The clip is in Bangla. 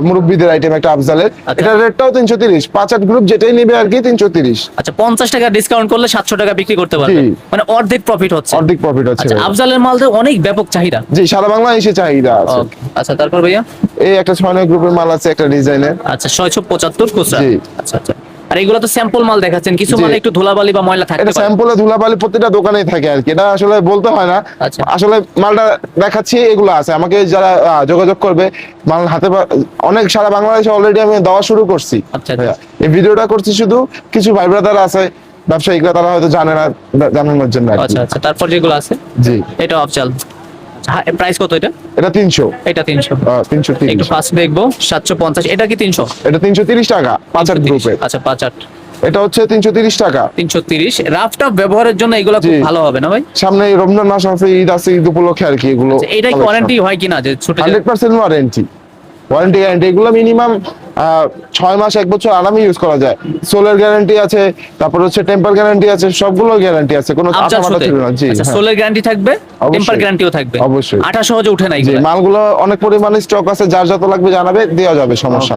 মুরব্বিদের আইটেম একটা আফজালের, আচ্ছা। এটা রেটটাও 330, 5-8 গ্রুপ যেটাই নেবে আর কি 330। আচ্ছা 50 টাকা ডিসকাউন্ট করলে 700 টাকা বিক্রি করতে পারবে, জি। মানে অর্ধেক প্রফিট হচ্ছে। অর্ধেক প্রফিট হচ্ছে আচ্ছা ভাইয়া। আফজালের মালদের অনেক ব্যাপক চাহিদা। জি, সারা বাংলাদেশে চাহিদা আছে। ওকে আচ্ছা তারপর ভাইয়া এই একটা 6-9 গ্রুপের মাল আছে একটা ডিজাইনের। আচ্ছা 675 খুচরা। জি। আচ্ছা আচ্ছা, আর এগুলো তো স্যাম্পল মাল দেখাচ্ছেন, কিছু জি। মালে একটু ধুলাবালি বা ময়লা থাকতে এটা পারে। স্যাম্পলে ধুলাবালি প্রতিটা দোকানেই থাকে আর কি, এটা আসলে বলতে হয় না। আচ্ছা। আসলে মালটা দেখাচ্ছি, এগুলো আছে। আমাকে যারা যোগাযোগ করবে, মাল হাতে অনেক সারা বাংলাদেশে অলরেডি আমি দেওয়া শুরু করছি। আচ্ছা। ভাইয়া, এই ভিডিওটা করছি শুধু কিছু ভাই ব্রাদার আছে ব্যবসায়িকরা, তারা হয়তো জানে না, জানানোর জন্য আর কি। আচ্ছা আচ্ছা, তারপর যেগুলো আছে জি, এটা আফজাল। প্রাইস কত এটা? এটা 300, এটা 300। 330। একটু ফাস্ট দেখবো 750, এটা কি 300? এটা 330 টাকা 5-8 গ্রুপে। আচ্ছা 5-8, এটা হচ্ছে 330 টাকা। 330। রাফটা ব্যবহারের জন্য এগুলো খুব জি। ভালো হবে না ভাই? সামনে রমজান মাস আছে, ঈদ আছে, ঈদ উপলক্ষে আর কি এগুলো। আচ্ছা, এটা কি ওয়ারেন্টি হয় কিনা যে ছুটে যায়? 100% ওয়ারেন্টি, গ্যারান্টি। এগুলো মিনিমাম 6 মাস 1 বছর আরামে ইউজ করা যায়। সোলের গ্যারান্টি আছে, তারপর হচ্ছে টেম্পার গ্যারান্টি আছে, সবগুলো গ্যারান্টি আছে, কোনো আফজাল আঠামাটা সুতে। ছিল না। জি, আচ্ছা হ্যাঁ। সোলের গ্যারান্টি থাকবে, অবশ্যই। টেম্পার গ্যারান্টিও থাকবে। অবশ্যই। আঠা সহজে উঠে না জি, এগুলো। মালগুলো অনেক পরিমাণে স্টক আছে, যার যত লাগবে জানাবে, দেওয়া যাবে, সমস্যা